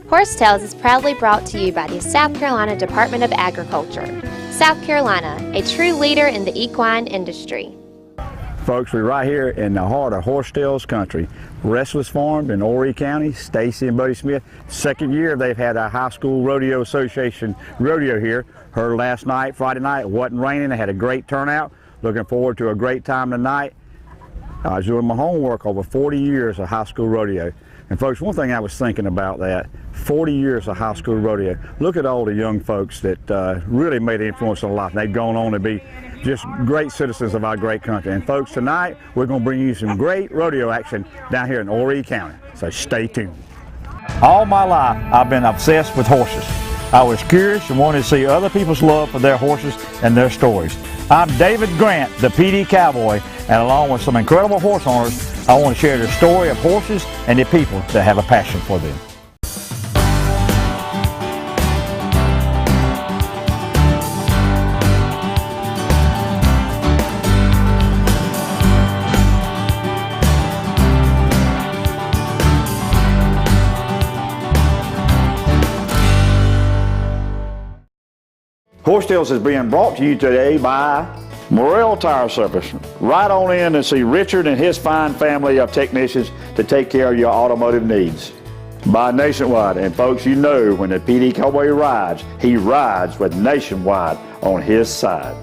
Horse Tales is proudly brought to you by the South Carolina Department of Agriculture. South Carolina, a true leader in the equine industry. Folks, we're right here in the heart of Horse Tales country. Restless Farm in Horry County. Stacy and Buddy Smith. Second year they've had a high school rodeo association rodeo here. Heard last night, Friday night, it wasn't raining. They had a great turnout. Looking forward to a great time tonight. I was doing my homework over 40 years of high school rodeo. And folks, one thing I was thinking about that, 40 years of high school rodeo. Look at all the young folks that really made an influence on life. They've gone on to be just great citizens of our great country. And folks, tonight we're going to bring you some great rodeo action down here in Horry County. So stay tuned. All my life I've been obsessed with horses. I was curious and wanted to see other people's love for their horses and their stories. I'm David Grant, the Pee Dee Cowboy, and along with some incredible horse owners, I want to share the story of horses and the people that have a passion for them. Horse Tales is being brought to you today by MORRELL Tire Service. Right on in and see Richard and his fine family of technicians to take care of your automotive needs. By Nationwide, and folks, you know when the Pee Dee Cowboy rides, he rides with Nationwide on his side.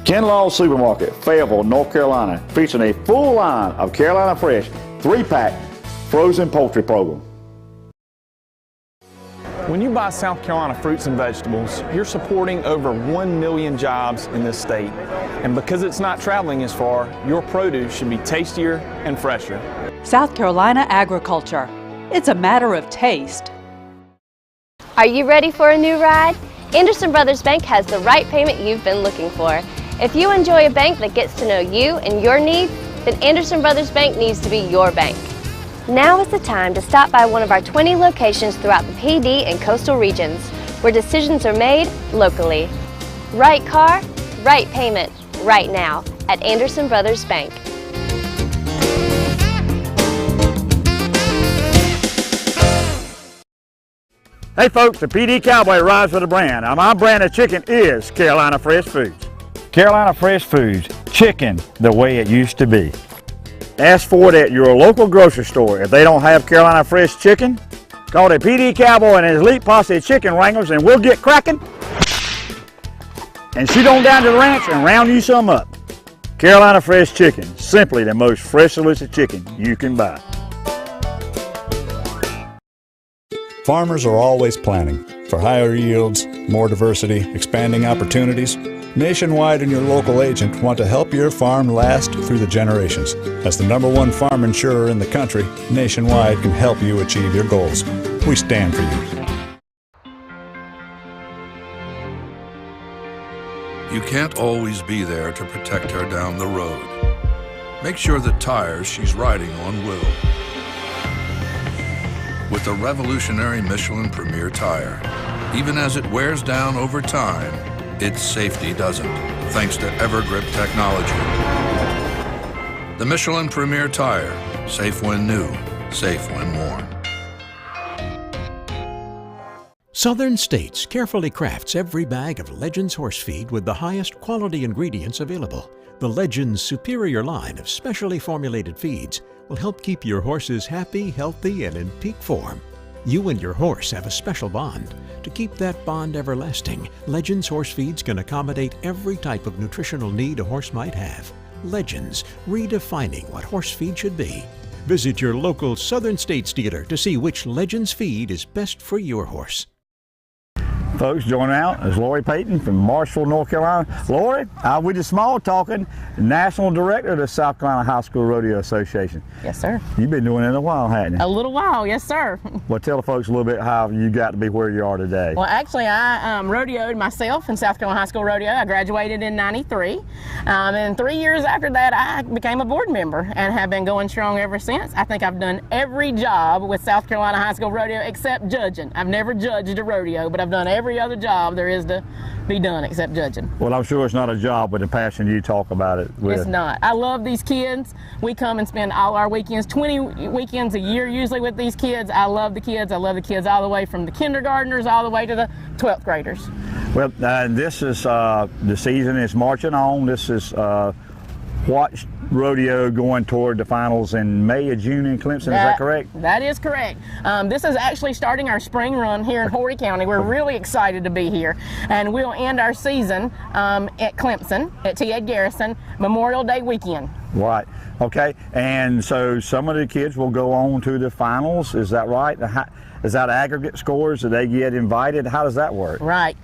Kinlaw Supermarket, Fayetteville, North Carolina, featuring a full line of Carolina Fresh 3-pack frozen poultry program. When you buy South Carolina fruits and vegetables, you're supporting over 1 million jobs in this state. And because it's not traveling as far, your produce should be tastier and fresher. South Carolina agriculture. It's a matter of taste. Are you ready for a new ride? Anderson Brothers Bank has the right payment you've been looking for. If you enjoy a bank that gets to know you and your needs, then Anderson Brothers Bank needs to be your bank. Now is the time to stop by one of our 20 locations throughout the Pee Dee and coastal regions, where decisions are made locally. Right car, right payment, right now at Anderson Brothers Bank. Hey folks, the Pee Dee Cowboy rides with a brand. Now my brand of chicken is Carolina Fresh Foods. Carolina Fresh Foods, chicken the way it used to be. Ask for it at your local grocery store. If they don't have Carolina Fresh chicken, call the Pee Dee Cowboy and his elite posse of chicken wranglers and we'll get cracking and shoot on down to the ranch and round you some up. Carolina Fresh chicken, simply the most fresh delicious chicken you can buy. Farmers are always planning for higher yields, more diversity, expanding opportunities. Nationwide and your local agent want to help your farm last through the generations. As the #1 farm insurer in the country, Nationwide can help you achieve your goals. We stand for you. You can't always be there to protect her down the road. Make sure the tires she's riding on will. With the revolutionary Michelin Premier Tire, even as it wears down over time, its safety doesn't, thanks to EverGrip technology. The Michelin Premier Tire, safe when new, safe when worn. Southern States carefully crafts every bag of Legends horse feed with the highest quality ingredients available. The Legends superior line of specially formulated feeds will help keep your horses happy, healthy, and in peak form. You and your horse have a special bond. To keep that bond everlasting, Legends horse feeds can accommodate every type of nutritional need a horse might have. Legends, redefining what horse feed should be. Visit your local Southern States dealer to see which Legends feed is best for your horse. Folks, joining out is Lori Payton from Marshall, North Carolina. Lori, we just small talking, National Director of the South Carolina High School Rodeo Association. Yes, sir. You've been doing it a while, haven't you? A little while, yes, sir. Well, tell the folks a little bit how you got to be where you are today. Well, actually, I rodeoed myself in South Carolina High School Rodeo. I graduated in '93, and 3 years after that, I became a board member and have been going strong ever since. I think I've done every job with South Carolina High School Rodeo except judging. I've never judged a rodeo, but I've done every every other job there is to be done except judging. Well, I'm sure it's not a job with the passion you talk about it with. It's not. I love these kids. We come and spend all our weekends, 20 weekends a year usually with these kids. I love the kids. I love the kids all the way from the kindergartners all the way to the 12th graders. Well, this is, the season is marching on. This is Watch Rodeo going toward the finals in May or June in Clemson, is that correct? That is correct. This is actually starting our spring run here in Horry County. We're really excited to be here. And we'll end our season at Clemson, at T. Ed Garrison, Memorial Day weekend. Right, okay. And so some of the kids will go on to the finals, is that right? Is that aggregate scores? Do they get invited? How does that work? Right.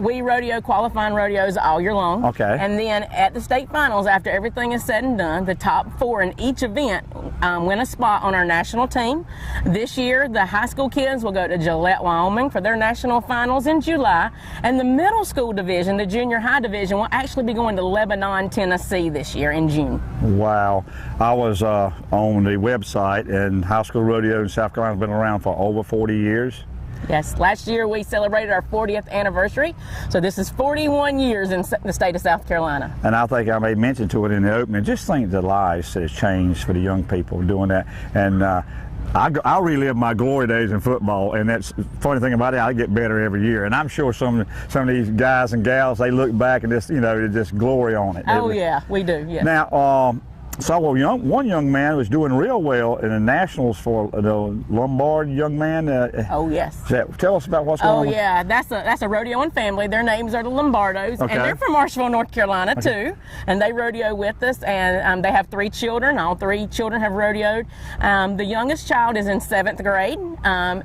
We rodeo qualifying rodeos all year long. Okay. And then at the state finals, after everything is said and done, the top 4 in each event win a spot on our national team. This year, the high school kids will go to Gillette, Wyoming for their national finals in July. And the middle school division, the junior high division, will actually be going to Lebanon, Tennessee this year in June. Wow. I was on the website, and high school rodeo in South Carolina has been around for over 40 years. Yes, last year we celebrated our 40th anniversary, so this is 41 years in the state of South Carolina. And I think I made mention to it in the opening, just think the lives that has changed for the young people doing that. And I relive my glory days in football, and that's the funny thing about it, I get better every year. And I'm sure some of these guys and gals, they look back and just, just glory on it. Oh yeah, we do, yes. Now, saw one young man was doing real well in the nationals for the Lombard young man. Oh yes. Tell us about what's going on. Oh yeah, that's a rodeo and family. Their names are the Lombardos, okay. And they're from Marshville, North Carolina too. And they rodeo with us, and they have 3 children. All 3 children have rodeoed. The youngest child is in 7th grade.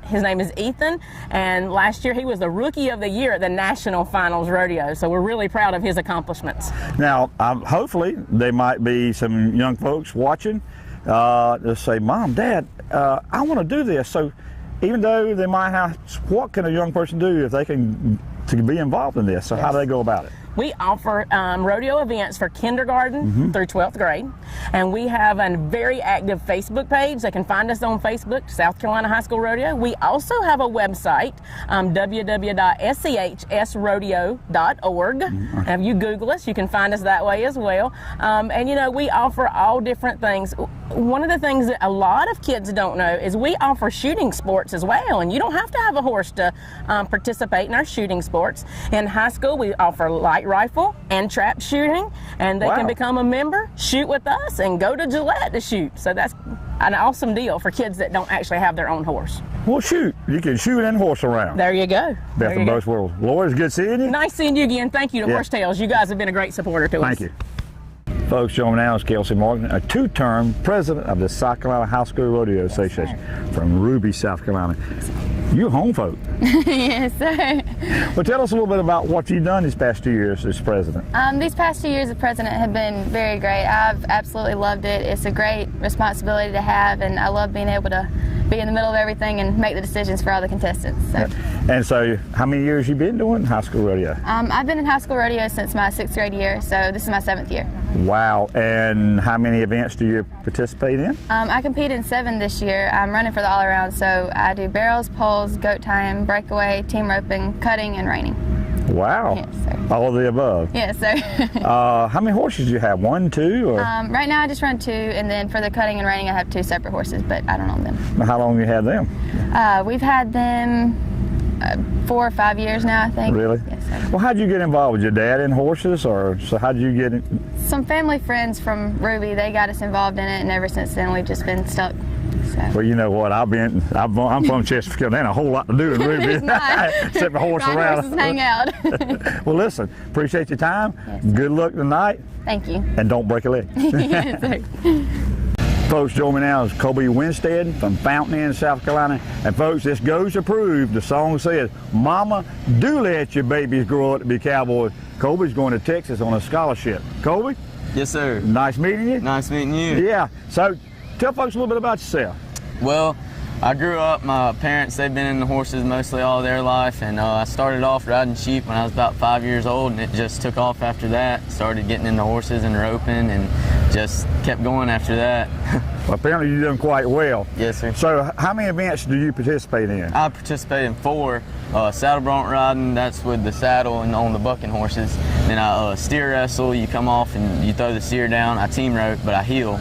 His name is Ethan, and last year he was the Rookie of the Year at the National Finals Rodeo. So we're really proud of his accomplishments. Now, hopefully there might be some young folks watching, they'll say, Mom, Dad, I want to do this. So even though they might have, what can a young person do if they can to be involved in this? So yes. How do they go about it? We offer rodeo events for kindergarten through 12th grade, and we have a very active Facebook page. They can find us on Facebook, South Carolina High School Rodeo. We also have a website, www.schrodeo.org. If you Google us, you can find us that way as well. And we offer all different things. One of the things that a lot of kids don't know is we offer shooting sports as well, and you don't have to have a horse to participate in our shooting sports. In high school, we offer light rifle and trap shooting, and they can become a member, shoot with us, and go to Gillette to shoot. So that's an awesome deal for kids that don't actually have their own horse. Well, shoot. You can shoot and horse around. There you go. Best of both worlds. Lord, it's good seeing you. Nice seeing you again. Thank you to Horse Tales. You guys have been a great supporter to us. Thank you. Folks, joining me now is Kelsey Morgan, a 2-term president of the South Carolina High School Rodeo Association from Ruby, South Carolina. You home folk. Yes, sir. Well, tell us a little bit about what you've done these past 2 years as president. These past 2 years as president have been very great. I've absolutely loved it. It's a great responsibility to have, and I love being able to be in the middle of everything and make the decisions for all the contestants. So. And so, how many years you been doing high school rodeo? I've been in high school rodeo since my 6th grade year, so this is my 7th year. Wow. And how many events do you participate in? I compete in 7 this year. I'm running for the all-around, so I do barrels, poles, goat tying, breakaway, team roping, cutting, and reining. Wow. Yes, sir. All of the above. Yes, sir. How many horses do you have? 1, 2? Or? Right now I just run 2, and then for the cutting and reining I have 2 separate horses, but I don't own them. How long have you had them? We've had them 4 or 5 years now, I think. Really? Yes, sir. Well, how did you get involved? Was your dad in horses, or so how did you get in? Some family friends from Ruby, they got us involved in it, and ever since then we've just been stuck. So. Well, you know what? I'm from Chesterfield. There ain't a whole lot to do in Ruby. Except for horse around. Horses hang out. Well, listen, appreciate your time. Yes, good luck tonight. Thank you. And don't break a leg. Yes, sir. Folks, joining me now is Kobe Winstead from Fountain Inn, South Carolina. And folks, this goes to prove the song says, Mama, do let your babies grow up to be cowboys. Kobe's going to Texas on a scholarship. Kobe? Yes, sir. Nice meeting you. Nice meeting you. Yeah. So, tell folks a little bit about yourself. Well, I grew up, my parents, they've been in the horses mostly all their life, and I started off riding sheep when I was about 5 years old, and it just took off after that. Started getting into horses and roping, and just kept going after that. Well, apparently you've done quite well. Yes, sir. So how many events do you participate in? I participate in 4. Saddle bronc riding, that's with the saddle and on the bucking horses. Then I steer wrestle, you come off and you throw the steer down. I team rope, but I heel,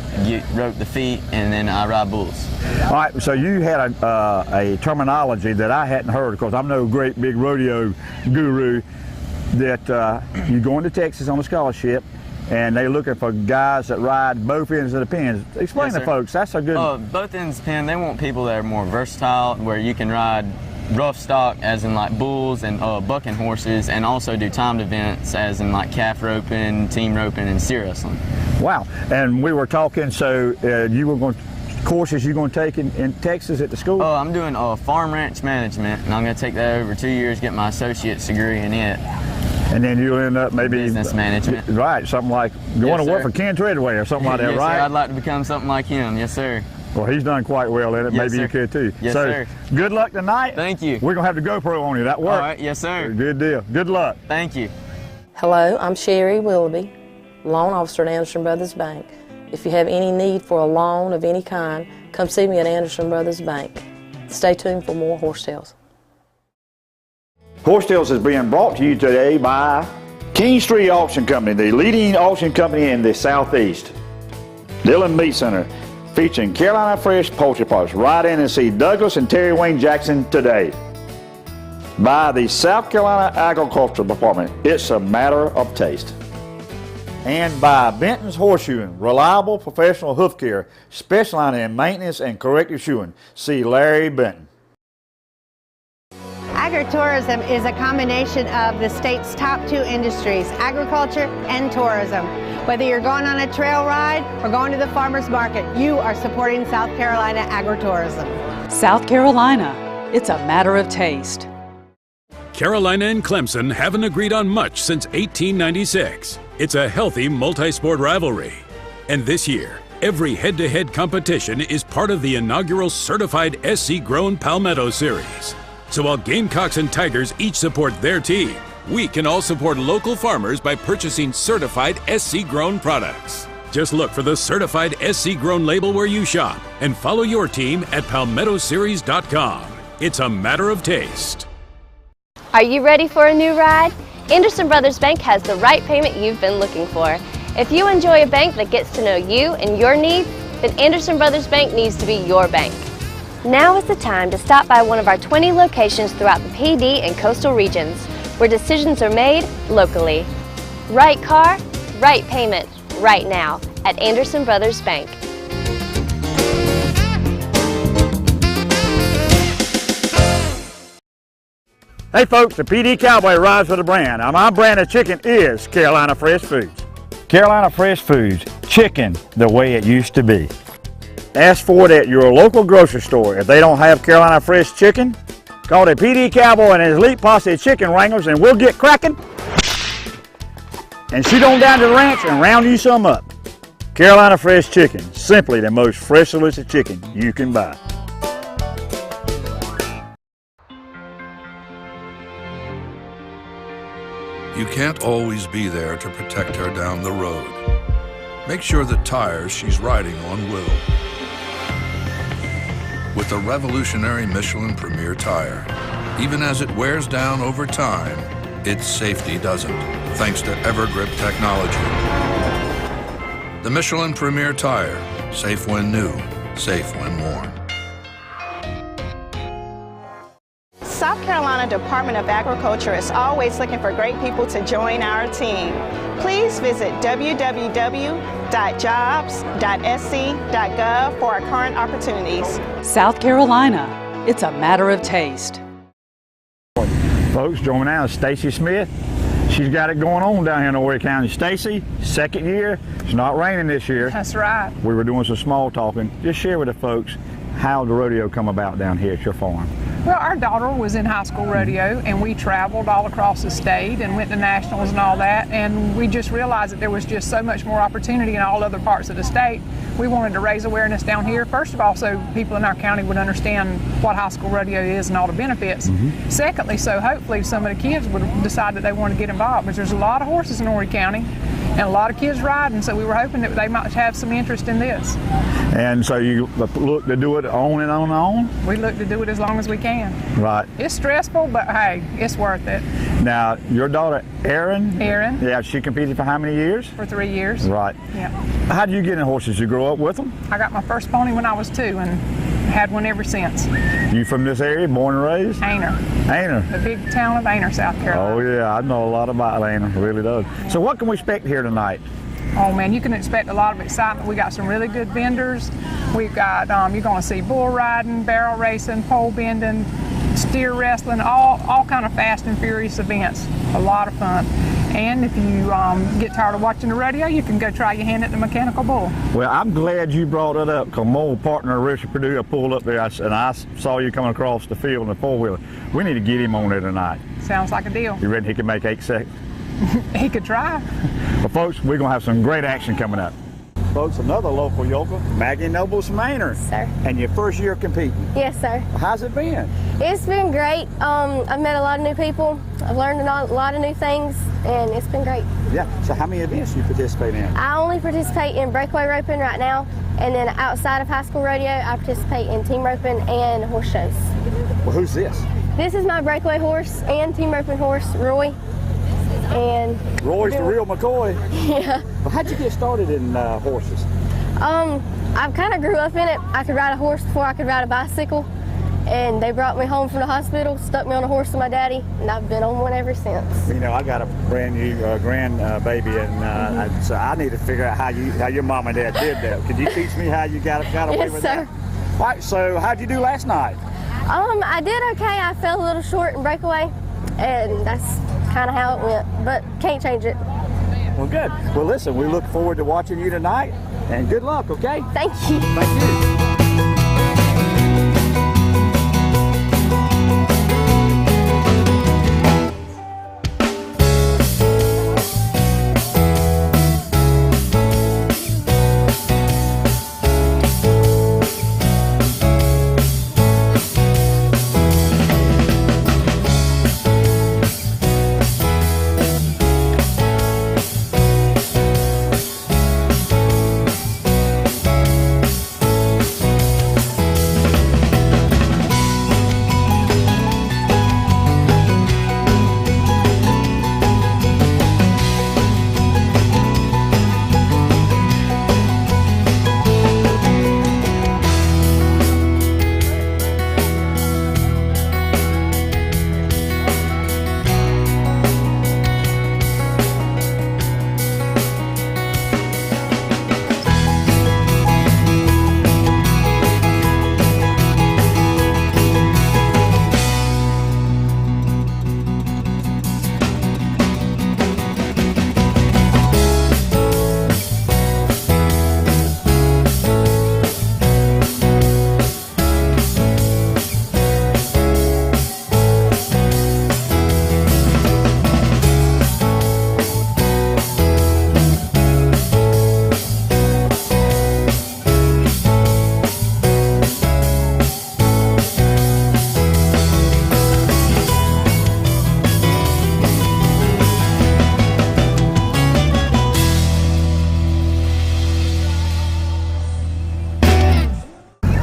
rope the feet, and then I ride bulls. All right, so you had a terminology that I hadn't heard, because I'm no great big rodeo guru, that you go into Texas on a scholarship, and they're looking for guys that ride both ends of the pins. Explain to folks, that's a good... Both ends of the pin, they want people that are more versatile, where you can ride rough stock, as in like bulls and bucking horses, and also do timed events, as in like calf roping, team roping, and steer wrestling. Wow, and we were talking, so you were going to, courses you're going to take in Texas at the school? I'm doing farm ranch management, and I'm going to take that over 2 years, get my associate's degree in it. And then you'll end up maybe... business management. Right, something like going to work for Ken Treadway or something like that, yes, right? Sir, I'd like to become something like him, yes sir. Well, he's done quite well in it. Yes, maybe sir. you could too. Yes, sir. Good luck tonight. Thank you. We're going to have the GoPro on you. That work? All right, yes sir. Good deal. Good luck. Thank you. Hello, I'm Sherry Willoughby, loan officer at Anderson Brothers Bank. If you have any need for a loan of any kind, come see me at Anderson Brothers Bank. Stay tuned for more Horse Tales. Horse Tales is being brought to you today by KINGSTREE Auction Company, the leading auction company in the Southeast. Dillon Meat Center, featuring Carolina Fresh poultry parts. Ride in and see Douglas and Terry Wayne Jackson today. By the South Carolina Agriculture Department, it's a matter of taste. And by Benton's Horseshoeing, reliable professional hoof care, specializing in maintenance and corrective shoeing. See Larry Benton. Agritourism is a combination of the state's top 2 industries, agriculture and tourism. Whether you're going on a trail ride or going to the farmer's market, you are supporting South Carolina agritourism. South Carolina, it's a matter of taste. Carolina and Clemson haven't agreed on much since 1896. It's a healthy multi-sport rivalry. And this year, every head-to-head competition is part of the inaugural certified SC-grown Palmetto Series. So while Gamecocks and Tigers each support their team, we can all support local farmers by purchasing certified SC-grown products. Just look for the certified SC-grown label where you shop and follow your team at PalmettoSeries.com. It's a matter of taste. Are you ready for a new ride? Anderson Brothers Bank has the right payment you've been looking for. If you enjoy a bank that gets to know you and your needs, then Anderson Brothers Bank needs to be your bank. Now is the time to stop by one of our 20 locations throughout the Pee Dee and coastal regions, where decisions are made locally. Right car, right payment, right now at Anderson Brothers Bank. Hey folks, the Pee Dee Cowboy rides with a brand. Now my brand of chicken is Carolina Fresh Foods. Carolina Fresh Foods, chicken the way it used to be. Ask for it at your local grocery store. If they don't have Carolina Fresh chicken, call the Pee Dee Cowboy and his elite posse of chicken wranglers and we'll get cracking and shoot on down to the ranch and round you some up. Carolina Fresh chicken, simply the most fresh delicious chicken you can buy. You can't always be there to protect her down the road. Make sure the tires she's riding on will. With the revolutionary Michelin Premier Tire, even as it wears down over time, its safety doesn't, thanks to EverGrip technology. The Michelin Premier Tire, safe when new, safe when worn. South Carolina Department of Agriculture is always looking for great people to join our team. Please visit www.jobs.sc.gov for our current opportunities. South Carolina, it's a matter of taste. Folks, joining now is Stacy Smith. She's got it going on down here in Horry County. Stacy, second year. It's not raining this year. That's right. We were doing some small talking. Just share with the folks how the rodeo come about down here at your farm. Well, our daughter was in high school rodeo, and we traveled all across the state and went to nationals and all that, and we just realized that there was just so much more opportunity in all other parts of the state. We wanted to raise awareness down here, first of all, so people in our county would understand what high school rodeo is and all the benefits. Secondly, so hopefully some of the kids would decide that they want to get involved, because there's a lot of horses in Horry County, and a lot of kids riding, so we were hoping that they might have some interest in this. And so you look to do it on and on and on? We look to do it as long as we can. Right. It's stressful, but hey, it's worth it. Now, your daughter, Erin? Erin. Yeah, she competed for how many years? For 3 years. Right. Yeah. How did you get in horses? You grow up with them? I got my first pony when I was 2 and had one ever since. You from this area, born and raised? Aner. Aner. The big town of Aner, South Carolina. Oh yeah, I know a lot about Aner, really does. So what can we expect here tonight? Oh man, you can expect a lot of excitement. We got some really good vendors. We've got, you're gonna see bull riding, barrel racing, pole bending, steer wrestling, all kind of fast and furious events. A lot of fun. And if you get tired of watching the rodeo, you can go try your hand at the mechanical bull. Well, I'm glad you brought it up, because my old partner, Richard Purdue, pulled up there, and I saw you coming across the field in the four-wheeler. We need to get him on there tonight. Sounds like a deal. You reckon he can make 8 seconds? He could try. Well, folks, we're going to have some great action coming up. Folks, another local yokel, Maggie Nobles from Aner. Sir. And your first year competing. Yes, sir. How's it been? It's been great. I've met a lot of new people. I've learned a lot of new things, and it's been great. Yeah. So how many events do you participate in? I only participate in breakaway roping right now, and then outside of high school rodeo, I participate in team roping and horse shows. Well, who's this? This is my breakaway horse and team roping horse, Roy. And Roy's the real McCoy. Yeah. Well, how'd you get started in horses? I kind of grew up in it. I could ride a horse before I could ride a bicycle, and they brought me home from the hospital, stuck me on a horse with my daddy, and I've been on one ever since. You know, I got a brand new grandbaby, and so I need to figure out how your mom and dad did that. Could you teach me how you got away with that? Yes, sir. All right, so how'd you do last night? I did okay. I fell a little short in breakaway, and that's kind of how it went, but can't change it. Well, good. Well, listen, we look forward to watching you tonight, and good luck, okay? Thank you. Thank you.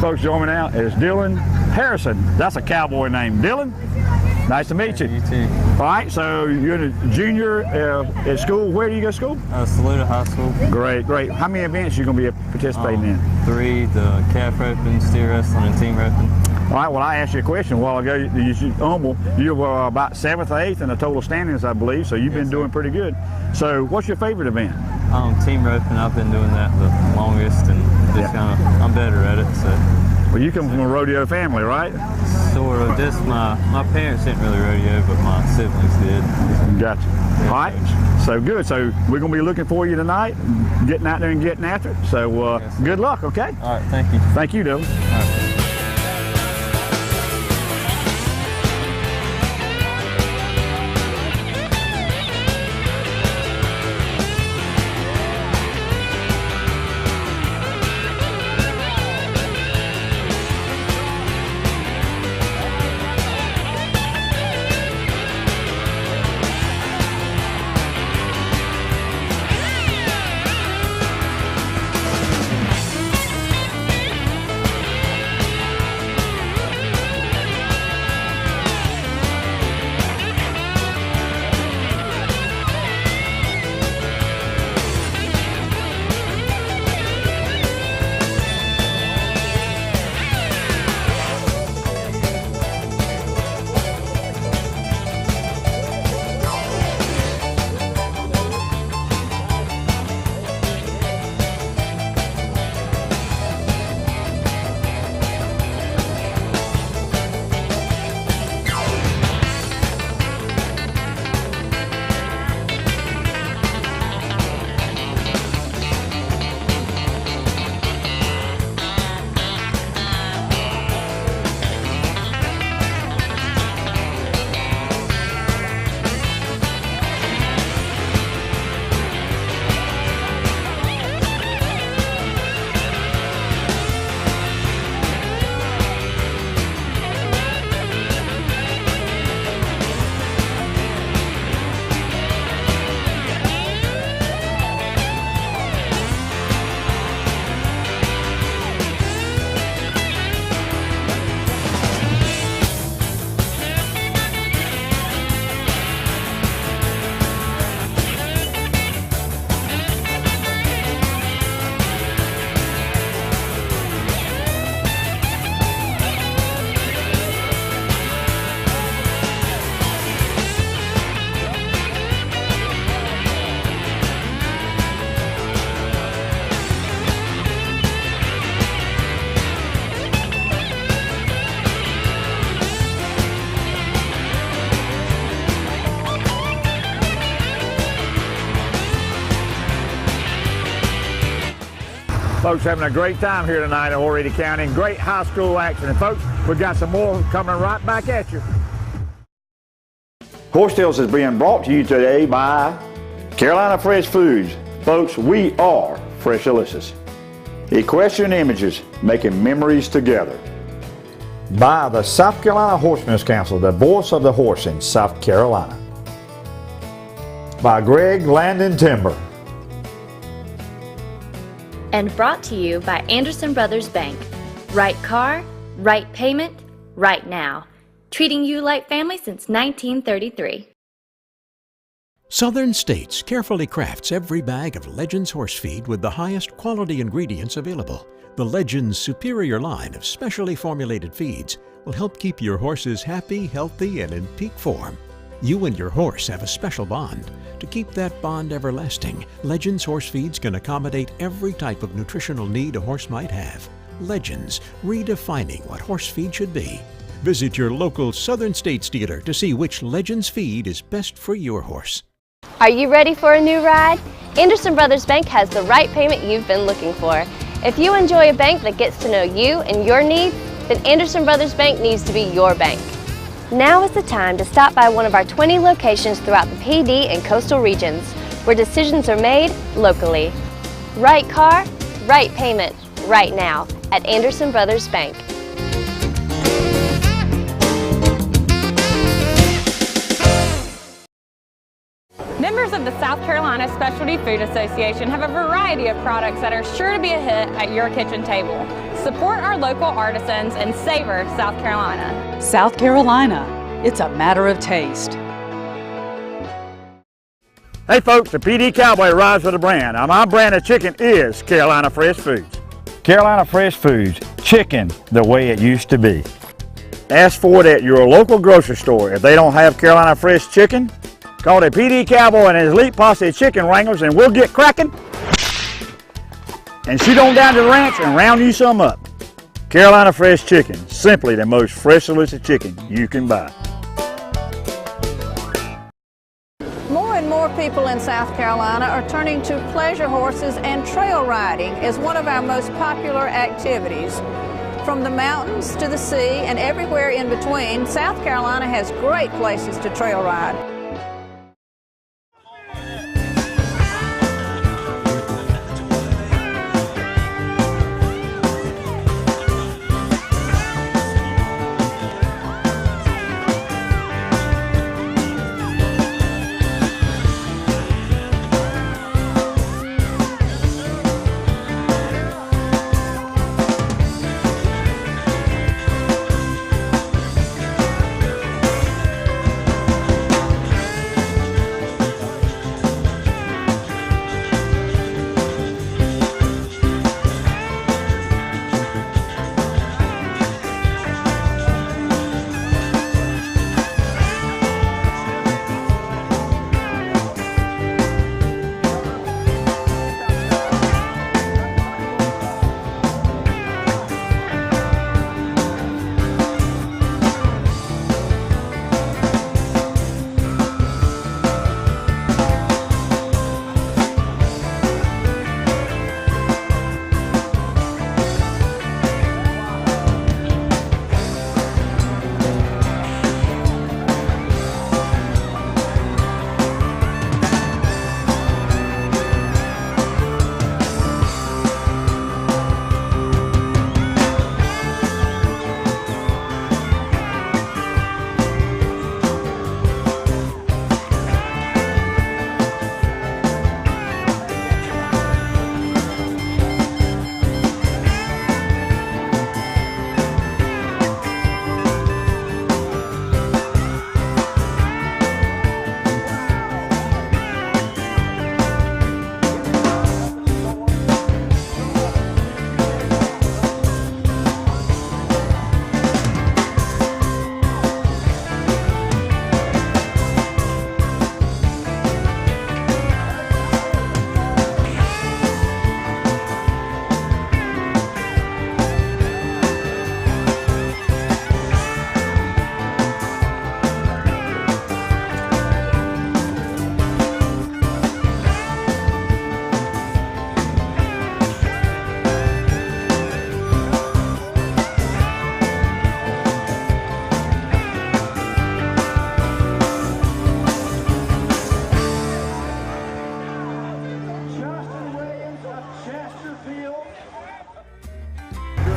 Folks, joining me now is Dylan Harrison. That's a cowboy name. Dylan, nice to meet you. You too. All right, so you're a junior at school. Where do you go to school? Saluda High School. Great, great. How many events are you going to be participating in? 3, the calf roping, steer wrestling, and team roping. All right, well, I asked you a question a while ago. You were about 7th or 8th in the total standings, I believe, so you've been doing pretty good. So what's your favorite event? Team roping. I've been doing that the longest, and just I'm better at it. So. Well, you come from a rodeo family, right? Sort of. Just my parents didn't really rodeo, but my siblings did. Gotcha. All right, so good. So we're going to be looking for you tonight, getting out there and getting after it. So good luck, okay? All right, thank you. Thank you, Dylan. All right. Folks, having a great time here tonight in Horry County. Great high school action. And folks, we've got some more coming right back at you. Horsetails is being brought to you today by Carolina Fresh Foods. Folks, we are Fresh Delicious. Equestrian Images, making memories together. By the South Carolina Horsemen's Council, the voice of the horse in South Carolina. By GREGG Land and Timber. And brought to you by Anderson Brothers Bank. Right car, right payment, right now. Treating you like family since 1933. Southern States carefully crafts every bag of Legends horse feed with the highest quality ingredients available. The Legends superior line of specially formulated feeds will help keep your horses happy, healthy, and in peak form. You and your horse have a special bond. To keep that bond everlasting, Legends horse feeds can accommodate every type of nutritional need a horse might have. Legends, redefining what horse feed should be. Visit your local Southern States dealer to see which Legends feed is best for your horse. Are you ready for a new ride? Anderson Brothers Bank has the right payment you've been looking for. If you enjoy a bank that gets to know you and your needs, then Anderson Brothers Bank needs to be your bank. Now is the time to stop by one of our 20 locations throughout the Pee Dee and coastal regions, where decisions are made locally. Right car, right payment, right now at Anderson Brothers Bank. Members of the South Carolina Specialty Food Association have a variety of products that are sure to be a hit at your kitchen table. Support our local artisans and savor South Carolina. South Carolina, it's a matter of taste. Hey folks, the Pee Dee Cowboy rides with a brand. Now my brand of chicken is Carolina Fresh Foods. Carolina Fresh Foods, chicken the way it used to be. Ask for it at your local grocery store. If they don't have Carolina Fresh chicken, call the Pee Dee Cowboy and his elite posse of chicken wranglers and we'll get cracking and shoot on down to the ranch and round you some up. Carolina Fresh Chicken, simply the most fresh delicious chicken you can buy. More and more people in South Carolina are turning to pleasure horses and trail riding as one of our most popular activities. From the mountains to the sea and everywhere in between, South Carolina has great places to trail ride.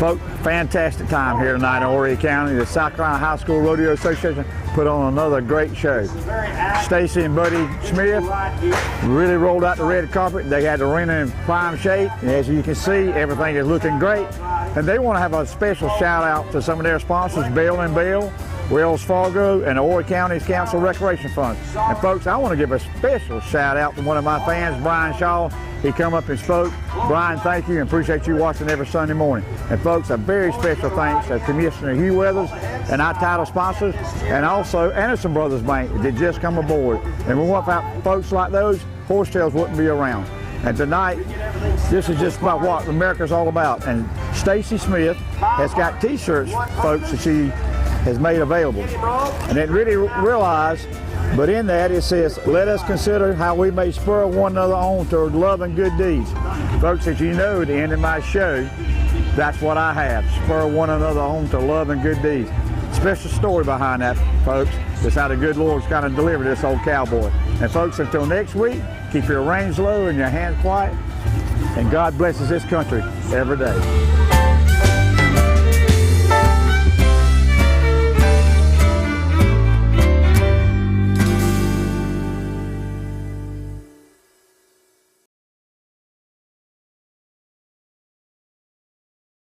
Folks, fantastic time here tonight in Horry County. The South Carolina High School Rodeo Association put on another great show. Stacy and Buddy Smith really rolled out the red carpet. They had the arena in prime shape. And as you can see, everything is looking great. And they want to have a special shout out to some of their sponsors, Bell & Bell, Wells Fargo, and the Horry County Council Recreation Fund. And folks, I want to give a special shout out to one of my fans, Brian Shaw. He come up and spoke. Brian, thank you and appreciate you watching every Sunday morning. And folks, a very special thanks to Commissioner Hugh Weathers and our title sponsors, and also Anderson Brothers Bank that just come aboard. And without folks like those, Horsetails wouldn't be around. And tonight, this is just about what America's all about. And Stacy Smith has got t-shirts, folks, that she has made available. And it really realized, but in that it says, let us consider how we may spur one another on toward love and good deeds. Folks, as you know, at the end of my show, that's what I have, spur one another on to love and good deeds. Special story behind that, folks. That's how the good Lord's kind of delivered this old cowboy. And folks, until next week, keep your reins low and your hands quiet, and God blesses this country every day.